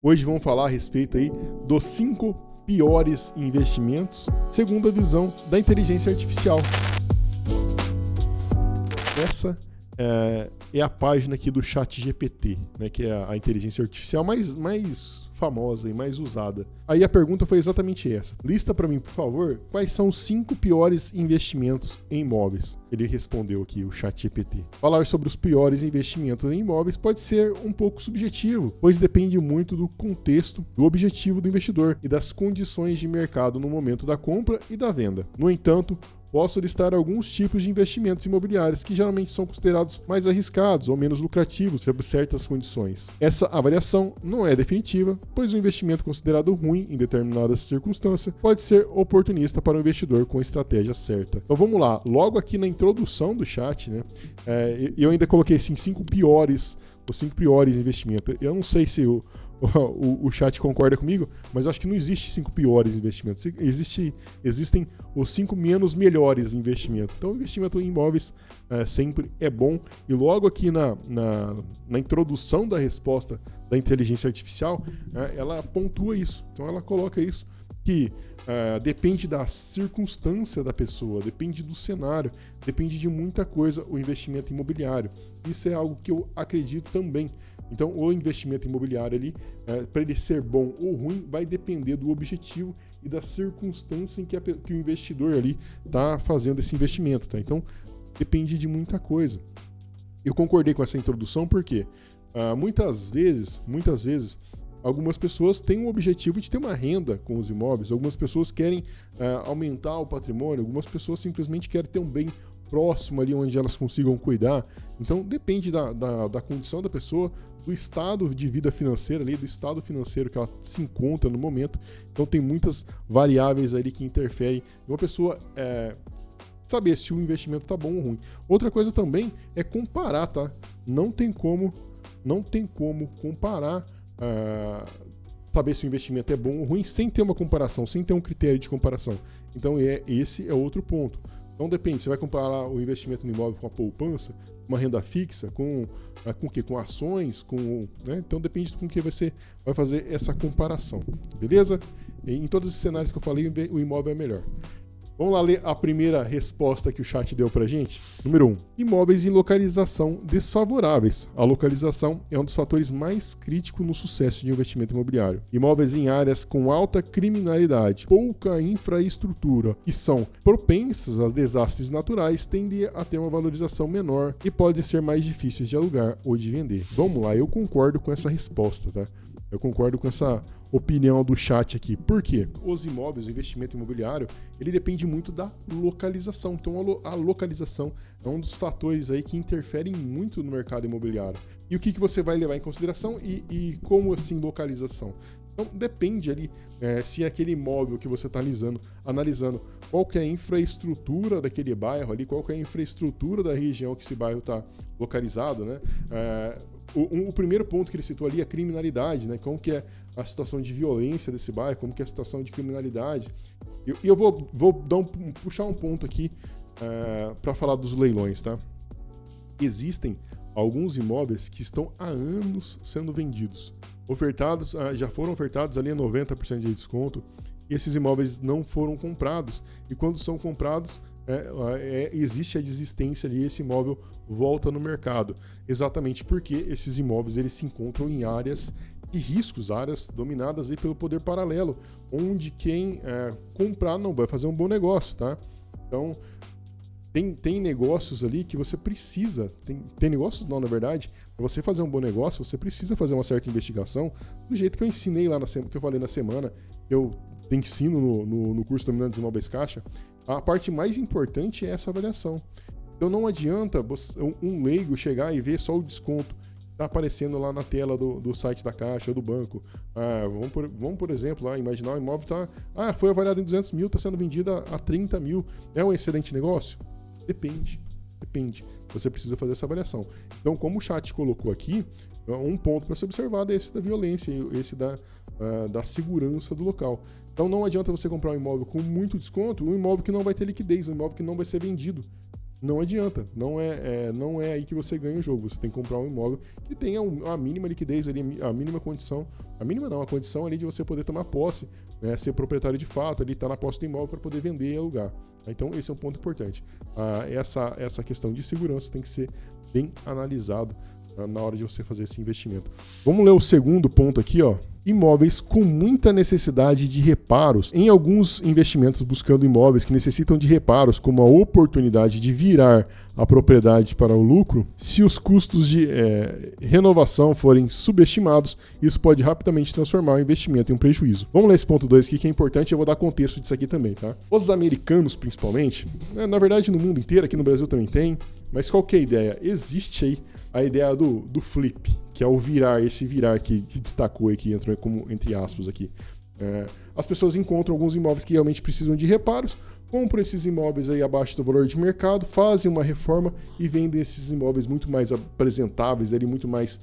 Hoje vamos falar a respeito aí dos 5 piores investimentos segundo a visão da inteligência artificial. Essa é a página aqui do ChatGPT, né, que é a inteligência artificial mais famosa e mais usada. Aí a pergunta foi exatamente essa. Lista para mim, por favor, quais são os 5 piores investimentos em imóveis. Ele respondeu aqui, o ChatGPT. Falar sobre os piores investimentos em imóveis pode ser um pouco subjetivo, pois depende muito do contexto, do objetivo do investidor e das condições de mercado no momento da compra e da venda. No entanto, posso listar alguns tipos de investimentos imobiliários que geralmente são considerados mais arriscados ou menos lucrativos sob certas condições. Essa avaliação não é definitiva, pois o investimento considerado ruim em determinadas circunstâncias pode ser oportunista para o investidor com a estratégia certa. Então vamos lá, logo aqui na introdução do chat, né, eu ainda coloquei assim, os 5 piores investimentos. Eu não sei se o chat concorda comigo, mas eu acho que não existe 5 piores investimentos. Existem os 5 menos melhores investimentos. Então, o investimento em imóveis sempre é bom. E logo aqui na introdução da resposta da inteligência artificial, ela pontua isso. Então, ela coloca isso que depende da circunstância da pessoa, depende do cenário, depende de muita coisa o investimento imobiliário. Isso é algo que eu acredito também. Então, o investimento imobiliário ali, para ele ser bom ou ruim, vai depender do objetivo e da circunstância em que o investidor ali está fazendo esse investimento, tá? Então, depende de muita coisa. Eu concordei com essa introdução porque muitas vezes, algumas pessoas têm o objetivo de ter uma renda com os imóveis, algumas pessoas querem aumentar o patrimônio, algumas pessoas simplesmente querem ter um bem próximo ali onde elas consigam cuidar. Então depende da condição da pessoa, do estado de vida financeira ali, do estado financeiro que ela se encontra no momento. Então tem muitas variáveis ali que interferem em uma pessoa saber se o investimento tá bom ou ruim. Outra coisa também é comparar, tá? Não tem como comparar saber se o investimento é bom ou ruim sem ter uma comparação, sem ter um critério de comparação. Então esse é outro ponto. Então depende, você vai comparar o investimento no imóvel com a poupança, uma renda fixa, com o quê? Com ações, né? Então depende com que você vai fazer essa comparação, beleza? E em todos os cenários que eu falei, o imóvel é melhor. Vamos lá ler a primeira resposta que o chat deu pra gente. Número 1. Imóveis em localização desfavoráveis. A localização é um dos fatores mais críticos no sucesso de investimento imobiliário. Imóveis em áreas com alta criminalidade, pouca infraestrutura e são propensas a desastres naturais tendem a ter uma valorização menor e podem ser mais difíceis de alugar ou de vender. Vamos lá, eu concordo com essa resposta, tá? Eu concordo com essa opinião do chat aqui. Por quê? Os imóveis, o investimento imobiliário, ele depende muito da localização. Então, a localização é um dos fatores aí que interferem muito no mercado imobiliário. E o que você vai levar em consideração e como assim localização? Então, depende ali se é aquele imóvel que você está analisando qual que é a infraestrutura daquele bairro ali, qual que é a infraestrutura da região que esse bairro está localizado, né? O primeiro ponto que ele citou ali é a criminalidade, né? Como que é a situação de violência desse bairro, como que é a situação de criminalidade. E eu vou puxar um ponto aqui para falar dos leilões, tá? Existem alguns imóveis que estão há anos sendo vendidos. Já foram ofertados ali a 90% de desconto, e esses imóveis não foram comprados. E quando são comprados, existe a desistência ali, esse imóvel volta no mercado. Exatamente porque esses imóveis eles se encontram em áreas de riscos, áreas dominadas aí pelo poder paralelo, onde quem comprar não vai fazer um bom negócio, tá? Então, tem negócios ali que você precisa, tem negócios não, na verdade, para você fazer um bom negócio, você precisa fazer uma certa investigação, do jeito que eu ensinei lá que eu falei na semana, eu ensino no curso Dominando os Imóveis Caixa. A parte mais importante é essa avaliação. Então não adianta um leigo chegar e ver só o desconto que está aparecendo lá na tela do site da Caixa ou do banco. Vamos, por exemplo, lá imaginar o imóvel foi avaliado em 200 mil, está sendo vendido a 30 mil. É um excelente negócio? Depende. Você precisa fazer essa avaliação. Então, como o chat colocou aqui, um ponto para ser observado é esse da violência, esse da segurança do local. Então, não adianta você comprar um imóvel com muito desconto, um imóvel que não vai ter liquidez, um imóvel que não vai ser vendido. não adianta. Não é aí que você ganha o jogo. Você tem que comprar um imóvel que tenha a mínima liquidez ali, a mínima condição. A mínima não, a condição ali de você poder tomar posse, né, ser proprietário de fato, ali estar na posse do imóvel para poder vender e alugar. Então esse é um ponto importante. Essa questão de segurança tem que ser bem analisado na hora de você fazer esse investimento. Vamos ler o segundo ponto aqui, ó. Imóveis com muita necessidade de reparos. Em alguns investimentos buscando imóveis que necessitam de reparos, como a oportunidade de virar a propriedade para o lucro, se os custos de renovação forem subestimados, isso pode rapidamente transformar o investimento em um prejuízo. Vamos ler esse ponto 2 aqui, que é importante, eu vou dar contexto disso aqui também, tá? Os americanos, principalmente, na verdade no mundo inteiro, aqui no Brasil também tem, mas qual que é a ideia? Existe aí a ideia do flip, que é o virar, esse virar que destacou aí, que entrou como entre aspas aqui. As pessoas encontram alguns imóveis que realmente precisam de reparos, compram esses imóveis aí abaixo do valor de mercado, fazem uma reforma e vendem esses imóveis muito mais apresentáveis, ali, muito mais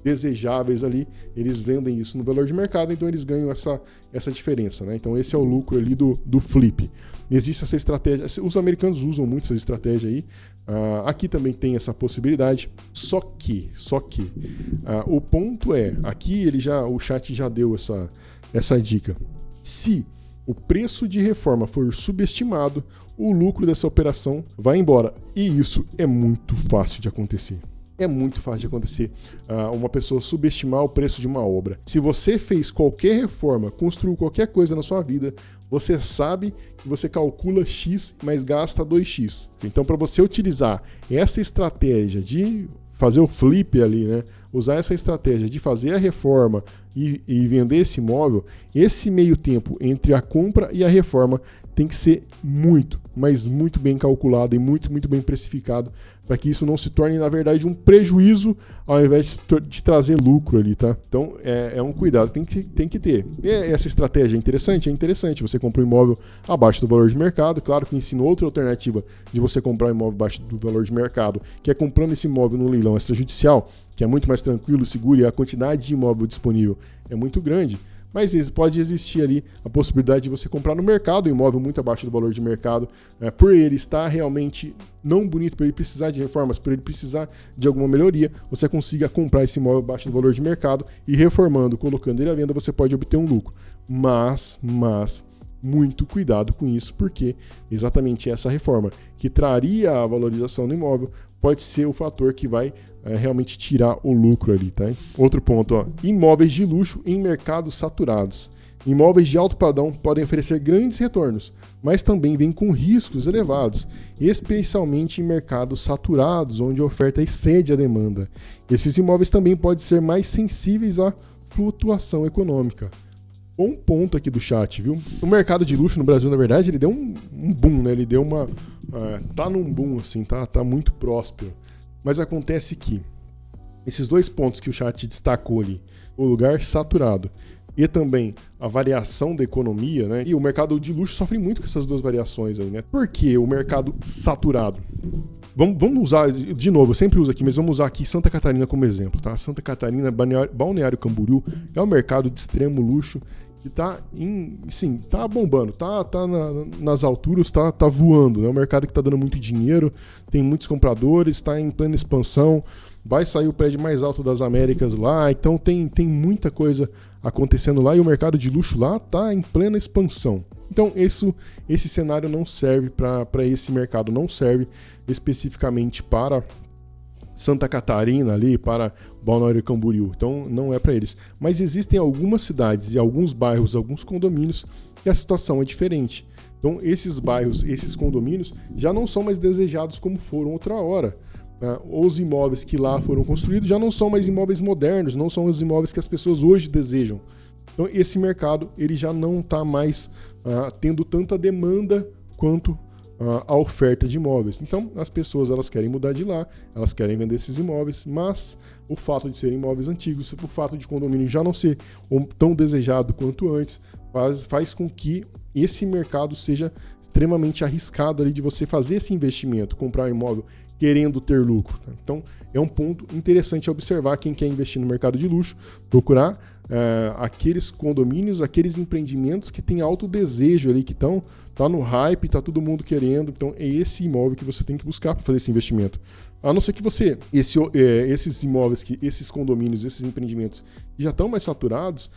desejáveis ali, eles vendem isso no valor de mercado, então eles ganham essa diferença, né? Então esse é o lucro ali do flip. Existe essa estratégia, os americanos usam muito essa estratégia aí, aqui também tem essa possibilidade, só que o ponto é, aqui o chat já deu essa dica, se o preço de reforma for subestimado, o lucro dessa operação vai embora, e isso é muito fácil de acontecer. É muito fácil de acontecer uma pessoa subestimar o preço de uma obra. Se você fez qualquer reforma, construiu qualquer coisa na sua vida, você sabe que você calcula X, mas gasta 2X. Então, para você utilizar essa estratégia de fazer o flip ali, né? Usar essa estratégia de fazer a reforma e vender esse imóvel, esse meio tempo entre a compra e a reforma tem que ser muito, mas muito bem calculado e muito, muito bem precificado para que isso não se torne, na verdade, um prejuízo ao invés de trazer lucro ali, tá? Então, é um cuidado que tem que ter. E essa estratégia é interessante? É interessante. Você compra um imóvel abaixo do valor de mercado. Claro que ensino outra alternativa de você comprar um imóvel abaixo do valor de mercado, que é comprando esse imóvel no leilão extrajudicial, que é muito mais tranquilo, seguro e a quantidade de imóvel disponível é muito grande. Mas pode existir ali a possibilidade de você comprar no mercado um imóvel muito abaixo do valor de mercado, por ele estar realmente não bonito, por ele precisar de reformas, por ele precisar de alguma melhoria, você consiga comprar esse imóvel abaixo do valor de mercado e reformando, colocando ele à venda, você pode obter um lucro. Mas muito cuidado com isso, porque exatamente essa reforma que traria a valorização do imóvel pode ser o fator que vai realmente tirar o lucro ali, tá? Outro ponto, ó, imóveis de luxo em mercados saturados. Imóveis de alto padrão podem oferecer grandes retornos, mas também vêm com riscos elevados, especialmente em mercados saturados, onde a oferta excede a demanda. Esses imóveis também podem ser mais sensíveis à flutuação econômica. Bom ponto aqui do chat, viu? O mercado de luxo no Brasil, na verdade, ele deu um boom, né? Ele deu tá num boom, assim, tá muito próspero. Mas acontece que esses dois pontos que o chat destacou ali, o lugar saturado e também a variação da economia, né? E o mercado de luxo sofre muito com essas duas variações aí, né? Por que o mercado saturado? Vamos usar, de novo, eu sempre uso aqui, mas vamos usar aqui Santa Catarina como exemplo, tá? Santa Catarina, Balneário Camboriú, é um mercado de extremo luxo que tá bombando, tá nas alturas, tá voando, né? É um mercado que tá dando muito dinheiro, tem muitos compradores, tá em plena expansão, vai sair o prédio mais alto das Américas lá, então tem muita coisa acontecendo lá e o mercado de luxo lá tá em plena expansão. Então esse cenário não serve para esse mercado, não serve especificamente para Santa Catarina ali, para Balneário Camboriú, então não é para eles. Mas existem algumas cidades e alguns bairros, alguns condomínios que a situação é diferente. Então esses bairros, esses condomínios já não são mais desejados como foram outra hora. Os imóveis que lá foram construídos já não são mais imóveis modernos, não são os imóveis que as pessoas hoje desejam. Então esse mercado ele já não está mais tendo tanta demanda quanto a oferta de imóveis. Então as pessoas elas querem mudar de lá, elas querem vender esses imóveis, mas o fato de serem imóveis antigos, o fato de condomínio já não ser tão desejado quanto antes, faz com que esse mercado seja extremamente arriscado ali de você fazer esse investimento, comprar um imóvel querendo ter lucro. Então é um ponto interessante a observar quem quer investir no mercado de luxo, procurar aqueles condomínios, aqueles empreendimentos que tem alto desejo ali, que tá no hype, tá todo mundo querendo. Então é esse imóvel que você tem que buscar para fazer esse investimento. A não ser que você, esses imóveis, esses condomínios, esses empreendimentos que já estão mais saturados,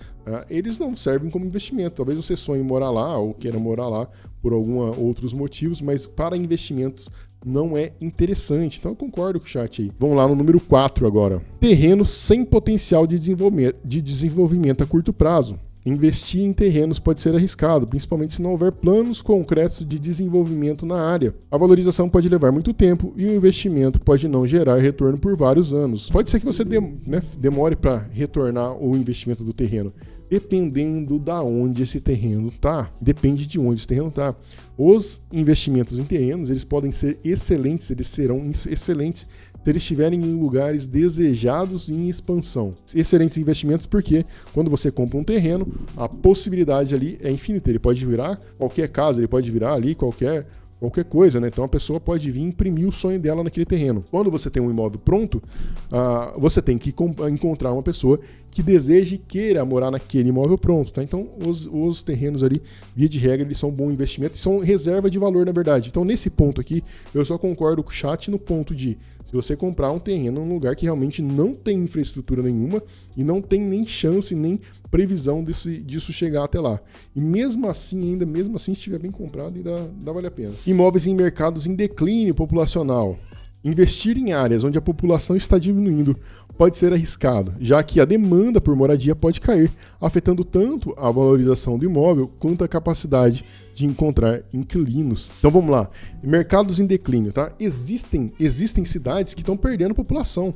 eles não servem como investimento. Talvez você sonhe em morar lá ou queira morar lá por outros motivos, mas para investimentos não é interessante. Então eu concordo com o chat aí. Vamos lá no número 4 agora. Terreno sem potencial de desenvolvimento a curto prazo. Investir em terrenos pode ser arriscado, principalmente se não houver planos concretos de desenvolvimento na área. A valorização pode levar muito tempo e o investimento pode não gerar retorno por vários anos. Pode ser que você demore para retornar o investimento do terreno, dependendo da onde esse terreno está. Depende de onde esse terreno está. Os investimentos em terrenos, eles podem ser excelentes, eles serão excelentes se eles estiverem em lugares desejados e em expansão. Excelentes investimentos porque quando você compra um terreno, a possibilidade ali é infinita. Ele pode virar qualquer casa, ele pode virar ali qualquer coisa, né? Então a pessoa pode vir imprimir o sonho dela naquele terreno. Quando você tem um imóvel pronto, você tem que encontrar uma pessoa que deseje e queira morar naquele imóvel pronto, tá? Então os terrenos ali, via de regra, eles são um bom investimento e são reserva de valor, na verdade. Então nesse ponto aqui, eu só concordo com o chat no ponto de se você comprar um terreno num lugar que realmente não tem infraestrutura nenhuma e não tem nem chance, nem previsão disso chegar até lá. E mesmo assim, se estiver bem comprado, ainda vale a pena. Imóveis em mercados em declínio populacional. Investir em áreas onde a população está diminuindo pode ser arriscado, já que a demanda por moradia pode cair, afetando tanto a valorização do imóvel quanto a capacidade de encontrar inquilinos. Então vamos lá, mercados em declínio, tá? Existem cidades que estão perdendo população.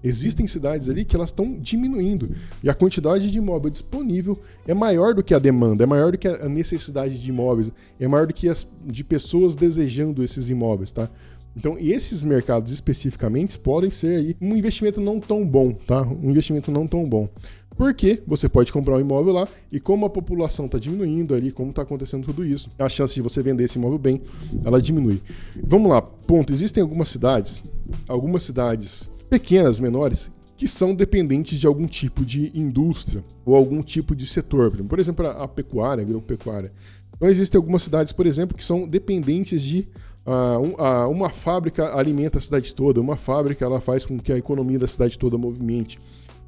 Existem cidades ali que elas estão diminuindo e a quantidade de imóvel disponível é maior do que a demanda, é maior do que a necessidade de imóveis, é maior do que de pessoas desejando esses imóveis, tá? Então, esses mercados especificamente podem ser aí um investimento não tão bom, tá? Um investimento não tão bom. Porque você pode comprar um imóvel lá e como a população está diminuindo ali, como está acontecendo tudo isso, a chance de você vender esse imóvel bem, ela diminui. Vamos lá, ponto. Existem algumas cidades pequenas, menores, que são dependentes de algum tipo de indústria ou algum tipo de setor. Por exemplo, a pecuária, a agropecuária. Então, existem algumas cidades, por exemplo, que são dependentes de uma fábrica alimenta a cidade toda, uma fábrica ela faz com que a economia da cidade toda movimente.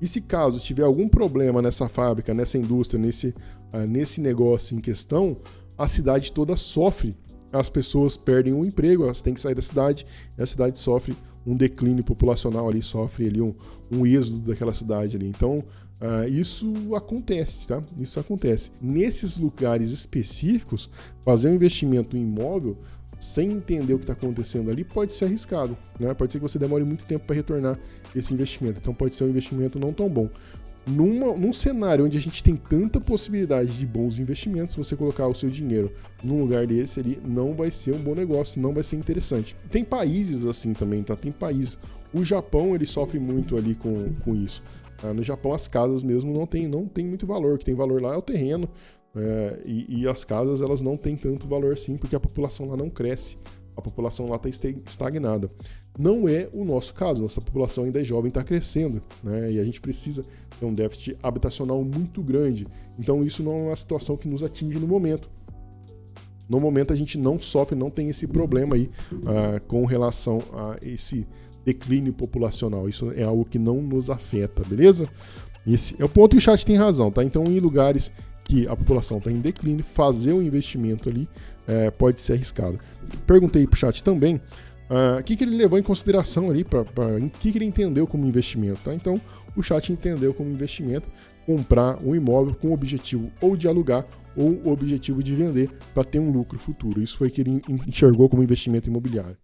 E se caso tiver algum problema nessa fábrica, nessa indústria, nesse negócio em questão, a cidade toda sofre. As pessoas perdem o emprego, elas têm que sair da cidade, e a cidade sofre um declínio populacional ali, sofre ali um êxodo daquela cidade ali. Então, isso acontece, tá? Isso acontece. Nesses lugares específicos, fazer um investimento em imóvel sem entender o que está acontecendo ali pode ser arriscado, né? Pode ser que você demore muito tempo para retornar esse investimento. Então pode ser um investimento não tão bom. Num cenário onde a gente tem tanta possibilidade de bons investimentos, se você colocar o seu dinheiro num lugar desse ali, não vai ser um bom negócio, não vai ser interessante. Tem países assim também, tá? Tem países. O Japão, ele sofre muito ali com isso. No Japão, as casas mesmo não tem muito valor. O que tem valor lá é o terreno. E as casas, elas não têm tanto valor assim, porque a população lá não cresce. A população lá está estagnada. Não é o nosso caso, nossa população ainda é jovem, está crescendo, né? E a gente precisa ter um déficit habitacional muito grande. Então isso não é uma situação que nos atinge no momento. No momento a gente não sofre, não tem esse problema aí com relação a esse declínio populacional. Isso é algo que não nos afeta, beleza? Esse é o ponto e o chat tem razão, tá? Então em lugares que a população está em declínio, fazer um investimento ali pode ser arriscado. Perguntei para o chat também o que ele levou em consideração ali, o que ele entendeu como investimento. Tá? Então, o chat entendeu como investimento comprar um imóvel com o objetivo ou de alugar ou o objetivo de vender para ter um lucro futuro. Isso foi o que ele enxergou como investimento imobiliário.